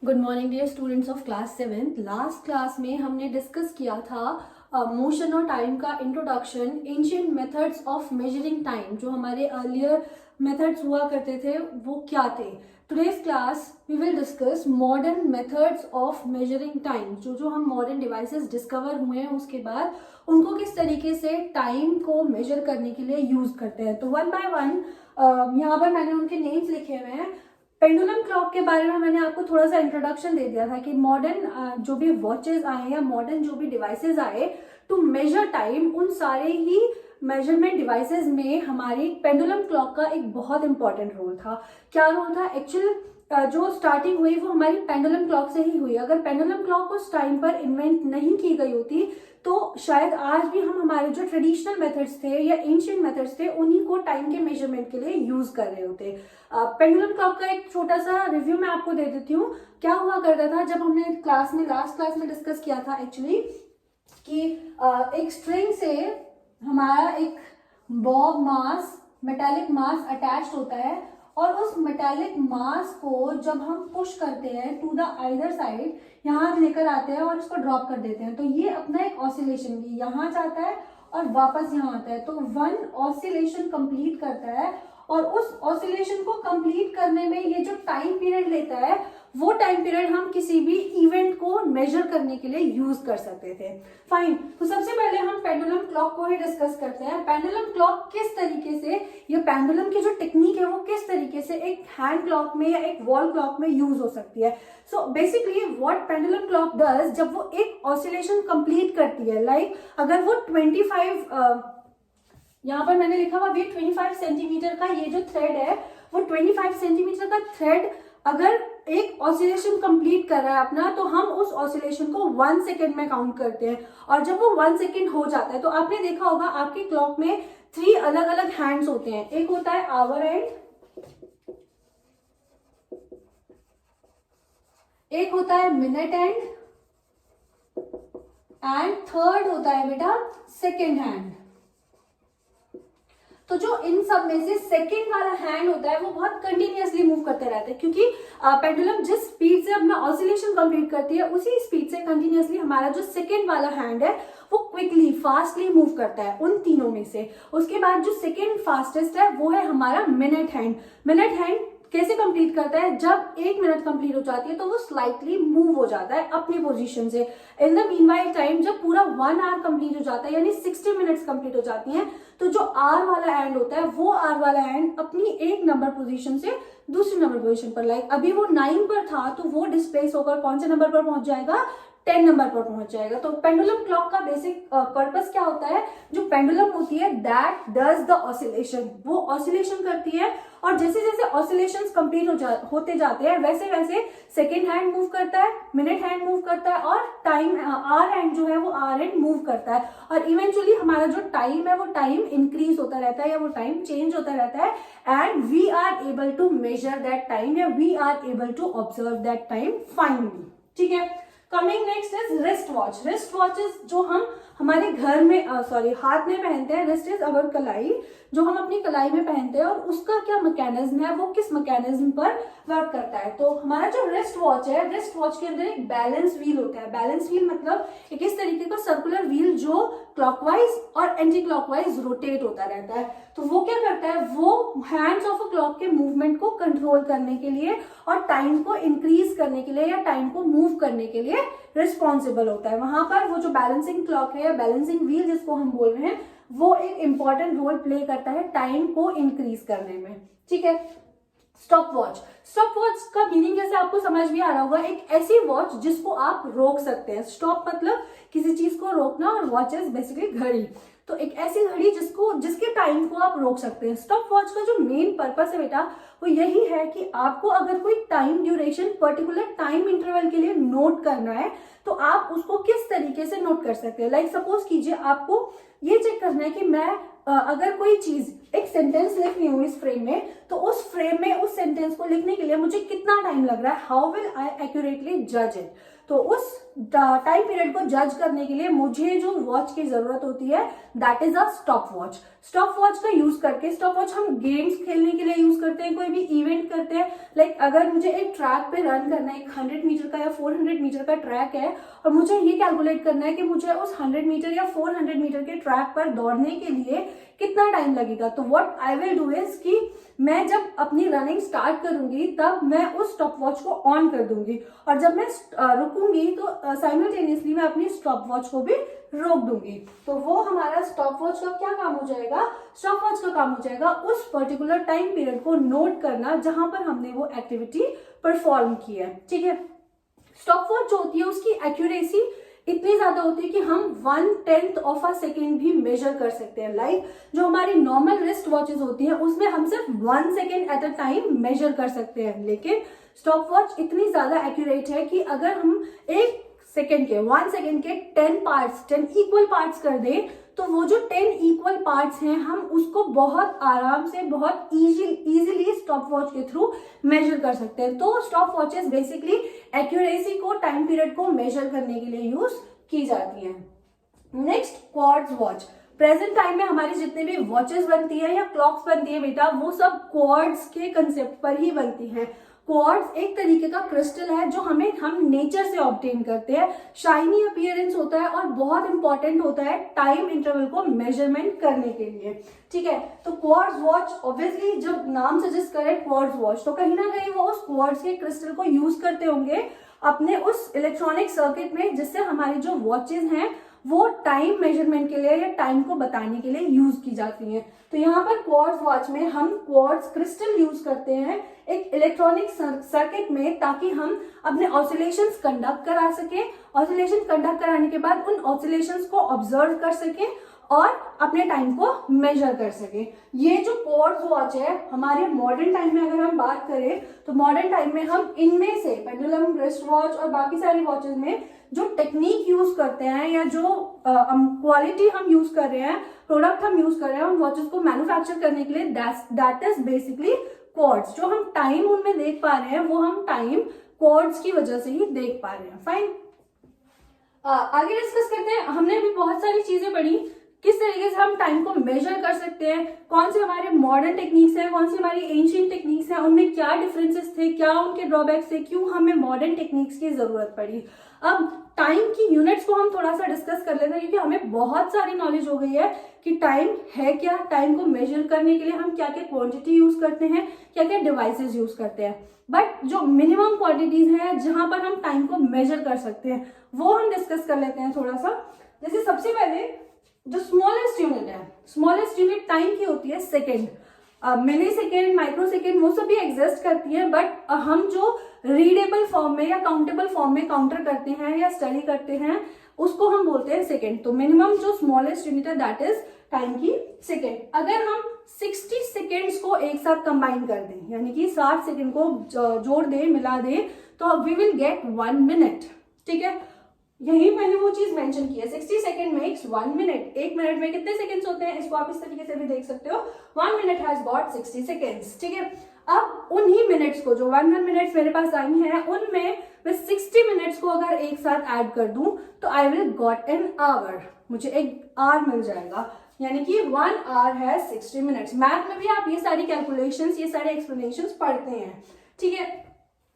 Good morning dear students of class 7th। Last class में हमने discuss किया था मोशन और टाइम का introduction, ancient methods of measuring time. जो हमारे अर्लियर मेथड्स हुआ करते थे वो क्या थे। Today's class we will discuss modern methods of measuring time. जो हम मॉडर्न डिवाइसेस डिस्कवर हुए हैं उसके बाद उनको किस तरीके से टाइम को मेजर करने के लिए यूज करते हैं। तो वन बाय वन यहाँ पर मैंने उनके नेम्स लिखे हुए हैं। पेंडुलम क्लॉक के बारे में मैंने आपको थोड़ा सा इंट्रोडक्शन दे दिया था कि मॉडर्न जो भी वॉचेस आए या मॉडर्न जो भी डिवाइसेस आए टू मेजर टाइम, उन सारे ही मेजरमेंट डिवाइसेस में हमारी पेंडुलम क्लॉक का एक बहुत इंपॉर्टेंट रोल था। क्या रोल था? एक्चुअल जो स्टार्टिंग हुई वो हमारी पेंडुलम क्लॉक से ही हुई। अगर पेंडुलम क्लॉक उस टाइम पर इन्वेंट नहीं की गई होती तो शायद आज भी हम हमारे जो ट्रेडिशनल मेथड्स थे या एंशिएंट मेथड्स थे उन्हीं को टाइम के मेजरमेंट के लिए यूज कर रहे होते। पेंडुलम क्लॉक का एक छोटा सा रिव्यू मैं आपको दे देती हूँ। क्या हुआ करता था जब हमने लास्ट क्लास में डिस्कस किया था एक्चुअली कि एक स्ट्रिंग से हमारा एक बॉब मास, मेटालिक मास अटैच्ड होता है और उस मेटालिक मास को जब हम पुश करते हैं टू द आइदर साइड, यहाँ लेकर आते हैं और इसको ड्रॉप कर देते हैं, तो ये अपना एक ऑसिलेशन भी यहाँ जाता है और वापस यहाँ आता है। तो वन ऑसिलेशन कंप्लीट करता है और उस ऑसिलेशन को कंप्लीट करने में ये जो टाइम पीरियड लेता है वो टाइम पीरियड हम किसी भी इवेंट को मेजर करने के लिए यूज कर सकते थे। फाइन, तो सबसे पहले हम पेंडुलम क्लॉक को ही डिस्कस करते हैं। पेंडुलम क्लॉक किस तरीके से, ये पेंडुलम की जो टेक्निक है वो किस तरीके से एक हैंड क्लॉक में या एक वॉल क्लॉक में यूज हो सकती है। So basically what pendulum clock does, जब वो एक ऑसिलेशन कंप्लीट करती है, लाइक अगर वो 25 यहाँ पर मैंने लिखा हुआ 25 सेंटीमीटर का ये जो थ्रेड है वो 25 सेंटीमीटर का थ्रेड अगर एक ऑसिलेशन कंप्लीट कर रहा है अपना, तो हम उस ऑसिलेशन को 1 सेकेंड में काउंट करते हैं। और जब वो 1 सेकेंड हो जाता है तो आपने देखा होगा आपकी क्लॉक में 3 अलग अलग हैंड्स होते हैं। एक होता है आवर हैंड, एक होता है मिनट हैंड एंड थर्ड होता है बेटा सेकेंड हैंड। तो जो इन सब में से सेकेंड वाला हैंड होता है वो बहुत कंटिन्यूअसली मूव करते रहते हैं, क्योंकि पेंडुलम जिस स्पीड से अपना ऑसिलेशन कंप्लीट करती है उसी स्पीड से कंटिन्यूअसली हमारा जो सेकेंड वाला हैंड है वो क्विकली फास्टली मूव करता है उन तीनों में से। उसके बाद जो सेकेंड फास्टेस्ट है वो है हमारा मिनट हैंड। मिनट हैंड कैसे कंप्लीट करता है? जब 1 मिनट कंप्लीट हो जाती है तो वो स्लाइटली मूव हो जाता है अपनी पोजीशन से। इन द मीनवाइल टाइम जब पूरा 1 आवर कंप्लीट हो जाता है यानी 60 मिनट्स कंप्लीट हो जाती हैं, तो जो आर वाला हैंड होता है वो आर वाला हैंड अपनी 1 नंबर पोजीशन से दूसरी नंबर पोजीशन पर, लाइक अभी वो 9 पर था तो वो डिस्प्लेस होकर कौन से नंबर पर पहुंच जाएगा? 10 नंबर पर पहुंच जाएगा। तो पेंडुलम क्लॉक का बेसिक पर्पस क्या होता है? जो पेंडुलम होती है दैट डज द ऑसिलेशन, वो ऑसिलेशन करती है और जैसे जैसे ऑसिलेशंस कंप्लीट होते जाते हैं वैसे वैसे सेकेंड हैंड मूव करता है, मिनट हैंड मूव करता है और टाइम आर हैंड जो है वो आर हैंड मूव करता है और इवेंचुअली हमारा जो टाइम है वो टाइम इंक्रीज होता रहता है या वो टाइम चेंज होता रहता है and we are able to measure that time या we are able to observe that time finally. ठीक है, coming next is wrist watch. Wrist watches जो हम हमारे घर में हाथ में पहनते हैं। रिस्ट इज अवर कलाई, जो हम अपनी कलाई में पहनते हैं और उसका क्या मैकेनिज्म है, वो किस मैकेनिज्म पर वर्क करता है। तो हमारा जो रिस्ट वॉच है, रिस्ट वॉच के अंदर एक बैलेंस व्हील होता है। बैलेंस व्हील मतलब एक इस तरीके का सर्कुलर व्हील जो क्लॉकवाइज और एंटी क्लॉकवाइज रोटेट होता रहता है। तो वो क्या करता है, वो हैंड्स ऑफ अ क्लॉक के मूवमेंट को कंट्रोल करने के लिए और टाइम को इंक्रीज करने के लिए या टाइम को मूव करने के लिए रिस्पॉन्सिबल होता है। वहां पर वो जो बैलेंसिंग क्लॉक है या बैलेंसिंग व्हील जिसको हम बोल रहे हैं वो एक इंपॉर्टेंट रोल प्ले करता है टाइम को इंक्रीज करने में। ठीक है, स्टॉप वॉच। स्टॉप वॉच का मीनिंग जैसे आपको समझ भी आ रहा होगा, एक ऐसी वॉच जिसको आप रोक सकते हैं। स्टॉप मतलब किसी चीज को रोकना और वॉच इज बेसिकली घड़ी। तो एक ऐसी घड़ी जिसके टाइम को आप रोक सकते हैं। स्टॉप वॉच का जो मेन पर्पस है बेटा वो यही है कि आपको अगर कोई time duration particular time interval के लिए नोट करना है तो आप उसको किस तरीके से नोट कर सकते हैं। लाइक सपोज कीजिए आपको ये चेक करना है कि मैं अगर कोई चीज, एक सेंटेंस लिख रही हूँ इस फ्रेम में, तो उस फ्रेम में उस सेंटेंस को लिखने के लिए मुझे कितना टाइम लग रहा है, हाउ विल आई एक्यूरेटली जज इट। तो उस टाइम पीरियड को जज करने के लिए मुझे जो वॉच की जरूरत होती है that is a stop watch. Stop watch का यूज करके, स्टॉप वॉच हम गेम्स खेलने के लिए यूज करते हैं, कोई भी इवेंट कैलकुलेट करते हैं। लाइक अगर मुझे एक ट्रैक पे रन करना है, एक 100 मीटर का या 400 मीटर का ट्रैक है और मुझे ये कैलकुलेट करना है कि मुझे उस 100 मीटर या 400 मीटर के ट्रैक पर दौड़ने के लिए कितना टाइम लगेगा, तो what I will do is कि मैं जब अपनी रनिंग स्टार्ट करूंगी तब मैं उस स्टॉप वॉच को ऑन कर दूंगी, और जब मैं रुकूंगी तो साइमल्टेनियसली मैं अपनी स्टॉप वॉच को भी रोक दूंगी। तो वो हमारा स्टॉप वॉच का क्या काम हो जाएगा, स्टॉप वॉच का काम हो जाएगा उस पर्टिकुलर टाइम पीरियड को नोट करना जहां पर हमने वो एक्टिविटी परफॉर्म की है। ठीक है, स्टॉप वॉच जो होती है उसकी एक्यूरेसी इतनी ज्यादा होती है कि हम 1/10 ऑफ अ सेकेंड भी मेजर कर सकते हैं। लाइक जो हमारी नॉर्मल रिस्ट वॉचेस होती हैं उसमें हम सिर्फ 1 second at a time measure कर सकते हैं, लेकिन स्टॉप वॉच इतनी ज्यादा एक्यूरेट है कि अगर हम 1 सेकेंड के 10 पार्ट्स, 10 इक्वल पार्ट्स कर दें तो वो जो 10 इक्वल पार्ट्स हैं हम उसको बहुत आराम से, बहुत इजीली स्टॉप वॉच के थ्रू मेजर कर सकते हैं। तो स्टॉप वॉचेस बेसिकली एक्यूरेसी को, टाइम पीरियड को मेजर करने के लिए यूज की जाती हैं। Next, quartz watch. Present time में हमारी जितने भी वॉचेस बनती है या क्लॉक्स बनती है बेटा, वो सब क्वार्ट्ज के कंसेप्ट पर ही बनती हैं। क्वार्ट्ज एक तरीके का क्रिस्टल है जो हम नेचर से ऑब्टेन करते हैं। शाइनी अपीयरेंस होता है और बहुत इंपॉर्टेंट होता है टाइम इंटरवल को मेजरमेंट करने के लिए। ठीक है, तो क्वार्ट्ज वॉच ऑब्वियसली जब नाम सजेस्ट करे क्वार्ट्ज वॉच तो कहीं ना कहीं वो उस क्वार्ट्ज के क्रिस्टल को यूज करते होंगे अपने उस इलेक्ट्रॉनिक सर्किट में, जिससे हमारी जो वॉचेस हैं वो टाइम मेजरमेंट के लिए या टाइम को बताने के लिए यूज की जाती हैं। तो यहाँ पर क्वार्ट्ज वॉच में हम क्वार्ट्ज क्रिस्टल यूज करते हैं एक इलेक्ट्रॉनिक सर्किट में, ताकि हम अपने ऑसिलेशंस कंडक्ट करा सके। ऑसिलेशन कंडक्ट कराने के बाद उन ऑसिलेशंस को ऑब्जर्व कर सके और अपने टाइम को मेजर कर सके। ये जो क्वार्ट्ज वॉच है हमारे मॉडर्न टाइम में अगर हम बात करें तो मॉडर्न टाइम में हम इनमें से पेंडुलम, रिस्ट वॉच और बाकी सारी वॉचेस में जो टेक्निक यूज करते हैं या जो क्वालिटी हम यूज कर रहे हैं, प्रोडक्ट हम यूज कर रहे हैं उन वॉचेस को मैन्युफैक्चर करने के लिए, दैट इज बेसिकली क्वार्ट्ज। जो हम टाइम उनमें देख पा रहे हैं वो हम टाइम क्वार्ट्ज की वजह से ही देख पा रहे हैं। फाइन, आगे डिस्कस करते हैं। हमने भी बहुत सारी चीजें पढ़ी, किस तरीके से हम टाइम को मेजर कर सकते हैं, कौन से हमारे मॉडर्न टेक्निक्स हैं, कौन सी हमारी एंशिएंट टेक्निक्स हैं, उनमें क्या डिफरेंसेस थे, क्या उनके ड्रॉबैक्स थे, क्यों हमें मॉडर्न टेक्निक्स की जरूरत पड़ी। अब टाइम की यूनिट्स को हम थोड़ा सा डिस्कस कर लेते हैं, क्योंकि हमें बहुत सारी नॉलेज हो गई है कि टाइम है क्या, टाइम को मेजर करने के लिए हम क्या क्या क्वांटिटी यूज करते हैं, क्या क्या डिवाइसेस यूज करते हैं। बट जो मिनिमम क्वांटिटीज हैं जहां पर हम टाइम को मेजर कर सकते हैं वो हम डिस्कस कर लेते हैं थोड़ा सा। जैसे सबसे पहले जो स्मॉलेस्ट यूनिट है, स्मॉलेस्ट यूनिट टाइम की होती है सेकेंड। मिली सेकेंड, माइक्रो सेकेंड वो सब भी एग्जिस्ट करती है, बट हम जो रीडेबल फॉर्म में या काउंटेबल फॉर्म में काउंटर करते हैं या स्टडी करते हैं उसको हम बोलते हैं सेकेंड। तो मिनिमम जो स्मॉलेस्ट यूनिट है दैट इज टाइम की सेकेंड। अगर हम 60 सेकेंड्स को एक साथ कंबाइन कर दें, यानी कि 60 सेकेंड को जोड़ दें, मिला दें, तो वी विल गेट 1 मिनट। ठीक है, यही मैंने वो चीज मेंशन की है, 60 सेकेंड मेक्स 1 मिनट। 1 मिनट में कितने सेकेंड्स होते हैं इसको आप इस तरीके से भी देख सकते हो, 1 मिनट हैज गॉट 60 सेकेंड्स। ठीक है, अब उन्हीं मिनट्स को जो 1 मिनट्स मेरे पास आई हैं उनमें मैं 60 मिनट्स को अगर एक साथ ऐड कर दूं तो I will got an hour, मुझे एक आवर मिल जाएगा, यानी कि 1 आवर है 60 मिनट्स। मैथ में भी आप ये सारी कैलकुलेशंस, ये सारे एक्सप्लेनेशंस पढ़ते हैं। ठीक है,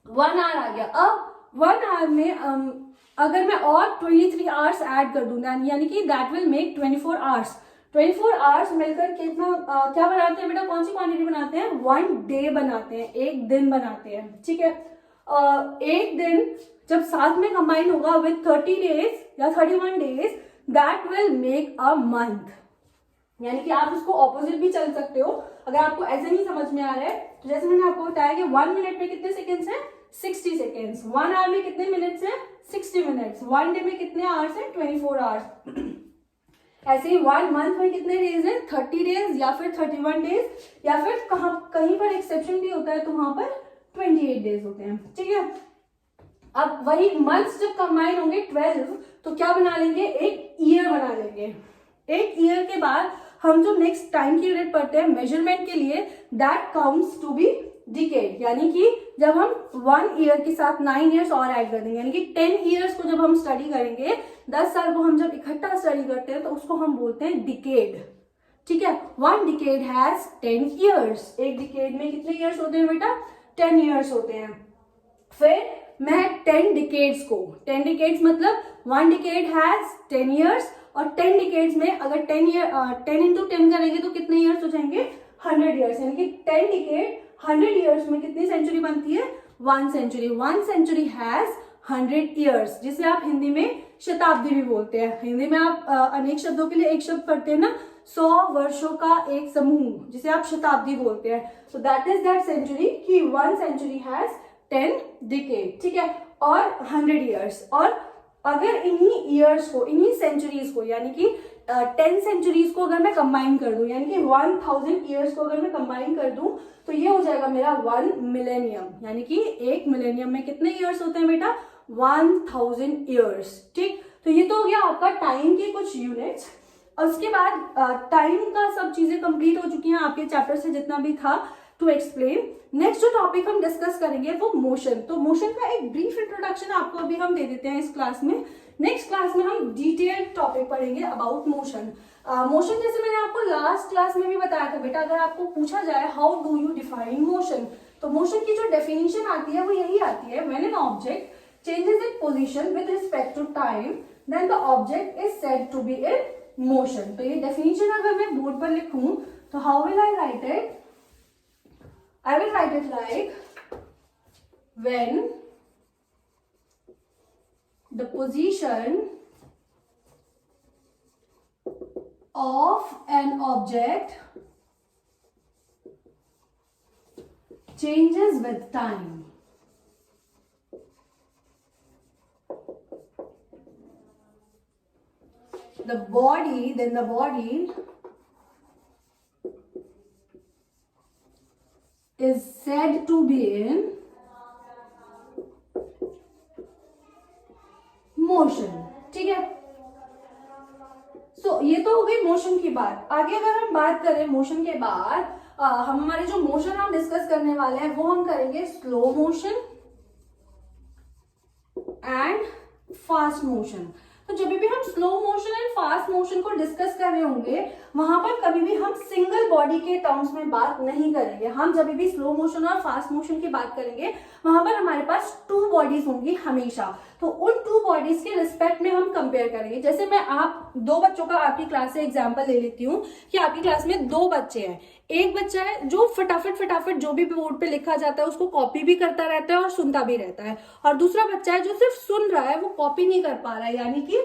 1 आवर आ गया। अब 1 आवर में अगर मैं और 23 आवर्स ऐड कर दूं यानी कि that will make 24 hours. 24 hours मिलकर कितना क्या बनाते हैं बेटा, कौन सी क्वांटिटी बनाते हैं, 1 डे बनाते हैं, एक दिन बनाते हैं। ठीक है, एक दिन जब साथ में कंबाइन होगा विद 30 डेज या 31 days that will make a month. यानी कि आप उसको ऑपोजिट भी चल सकते हो, अगर आपको ऐसे नहीं समझ में आ रहा है तो जैसे मैंने आपको बताया कि 1 मिनट में कितने सेकेंड्स हैं, 60 सेकेंड्स। 1 आवर में कितने मिनट्स हैं, 60 मिनट्स। 1 डे में कितने आवर्स हैं, 24 आवर्स। ऐसे ही 1 मंथ में कितने डेज हैं, 30 डेज या फिर 31 डेज, या फिर कहीं पर एक्सेप्शन भी होता है तो वहां पर 28 डेज होते हैं। ठीक है, अब वही मंथ्स जब कंबाइन होंगे 12 तो क्या बना लेंगे, एक ईयर बना लेंगे। एक ईयर के बाद हम जो नेक्स्ट टाइम की यूनिट पढ़ते हैं मेजरमेंट के लिए, that counts to be decade. यानी कि जब हम 1 ईयर के साथ 9 ईयर्स और ऐड कर देंगे, यानी कि 10 ईयर्स को जब हम स्टडी करेंगे, 10 साल को हम जब इकट्ठा स्टडी करते हैं तो उसको हम बोलते हैं डिकेड। ठीक है, 1 डिकेड हैज 10 ईयर्स। एक डिकेड में कितने ईयर्स होते हैं बेटा, 10 ईयर्स होते हैं। फिर मैं 10 डिकेड्स को, 10 डिकेड्स मतलब 1 डिकेड हैज 10 ईयर्स, और 10 डिकेड्स में अगर 10 इंटू 10 करेंगे तो कितने ईयर्स हो जाएंगे, 100 ईयर्स, यानी कि 10 डिकेड 100 ईयर्स में कितनी सेंचुरी बनती है, 1 सेंचुरी। 1 सेंचुरी हैज 100 ईयर्स, जिसे आप हिंदी में शताब्दी भी बोलते हैं। हिंदी में आप अनेक शब्दों के लिए एक शब्द पढ़ते हैं ना, 100 वर्षों का एक समूह, जिसे आप शताब्दी बोलते हैं। So that is that century कि 1 सेंचुरी हैज 10 डिकेड, ठीक है, और 100 ईयर्स। और अगर इन्हीं ईयर्स को, इन्हीं सेंचुरीज को, यानी कि 10 सेंचुरीज को अगर मैं कंबाइन कर दूं, यानी कि 1000 ईयर्स को अगर मैं कंबाइन कर दूं, तो ये हो जाएगा मेरा 1 मिलेनियम। यानी कि एक मिलेनियम में कितने ईयर्स होते हैं बेटा, 1000 ईयर्स, ठीक। तो ये तो हो गया आपका टाइम की कुछ यूनिट्स। और उसके बाद टाइम का सब चीजें कंप्लीट हो चुकी हैं आपके चैप्टर से, जितना भी था टू एक्सप्लेन। नेक्स्ट जो टॉपिक हम डिस्कस करेंगे वो मोशन। तो मोशन का एक ब्रीफ इंट्रोडक्शन आपको अभी हम दे देते हैं इस क्लास में। नेक्स्ट क्लास में हम डिटेल टॉपिक पढ़ेंगे अबाउट मोशन। मोशन जैसे मैंने आपको लास्ट क्लास में भी बताया था बेटा, अगर आपको पूछा जाए how do you define motion, तो मोशन की जो डेफिनेशन आती है वो यही आती है, when an object changes its position with respect to time, then the object is said to be in motion. तो ये definition अगर मैं बोर्ड पर लिखूं तो how will I write it? I will write it like when the position of an object changes with time. The body is said to be in motion, ठीक है। सो ये तो हो गई मोशन की बात। आगे अगर हम बात करें मोशन के बाद, हमारे जो मोशन हम डिस्कस करने वाले हैं वो हम करेंगे slow motion and fast motion. तो जब भी हम slow motion and fast motion को डिस्कस कर रहे होंगे, वहां पर कभी भी हम सिंगल बॉडी के टर्म्स में बात नहीं करेंगे। हम जब भी स्लो मोशन और फास्ट मोशन की बात करेंगे, वहां पर हमारे पास 2 बॉडीज होंगी हमेशा। तो उन 2 बॉडीज के रिस्पेक्ट में हम कंपेयर करेंगे। जैसे मैं आप 2 बच्चों का आपकी क्लास से एग्जाम्पल ले लेती हूँ कि आपकी क्लास में 2 बच्चे हैं। एक बच्चा है जो फटाफट जो भी बोर्ड पे लिखा जाता है उसको कॉपी भी करता रहता है और सुनता भी रहता है, और दूसरा बच्चा है जो सिर्फ सुन रहा है, वो कॉपी नहीं कर पा रहा है, यानी कि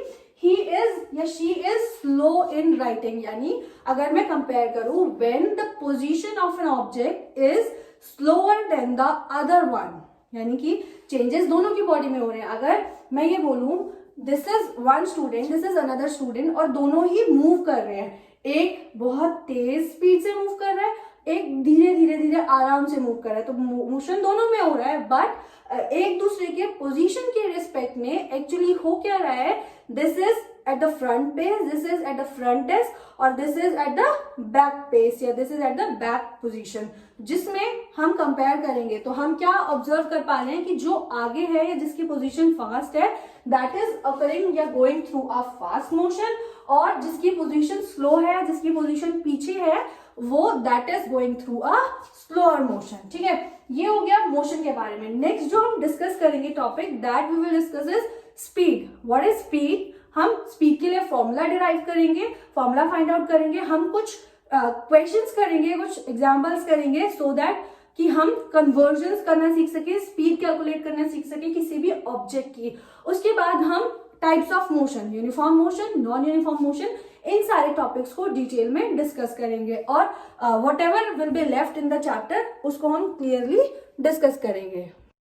he is या she is slow in writing। यानी अगर मैं कंपेयर करूं, when the position of an object is slower than the other one, यानी कि चेंजेस दोनों की बॉडी में हो रहे हैं। अगर मैं ये बोलूं this is one student, this is another student, और दोनों ही मूव कर रहे हैं, एक बहुत तेज स्पीड से मूव कर रहा है, एक धीरे धीरे आराम से मूव कर रहा है, तो मोशन दोनों में हो रहा है, बट एक दूसरे के पोजीशन के रिस्पेक्ट में एक्चुअली हो क्या रहा है, this is at the front pace, this is at the front desk, और this is at the back pace, या this is at the back position. जिसमें हम कंपेयर करेंगे तो हम क्या ऑब्जर्व कर पा रहे हैं कि जो आगे है या जिसकी पोजीशन फास्ट है, दैट इज अकरिंग या going through a fast motion, और जिसकी पोजीशन स्लो है, जिसकी पोजीशन पीछे है, वो that is going through a slower motion, ठीक है। ये हो गया मोशन के बारे में। नेक्स्ट जो हम डिस्कस करेंगे topic, that we will discuss is speed. What is speed? हम स्पीड के लिए फॉर्मूला डिराइव करेंगे, फॉर्मूला फाइंड आउट करेंगे, हम कुछ क्वेश्चंस करेंगे, कुछ एग्जांपल्स करेंगे, सो दैट कि हम कन्वर्जन्स करना सीख सके, स्पीड कैलकुलेट करना सीख सके किसी भी ऑब्जेक्ट की। उसके बाद हम types of motion, uniform motion, non uniform motion, इन सारे टॉपिक्स को डिटेल में डिस्कस करेंगे, और whatever will be left in the chapter उसको हम क्लियरली डिस्कस करेंगे।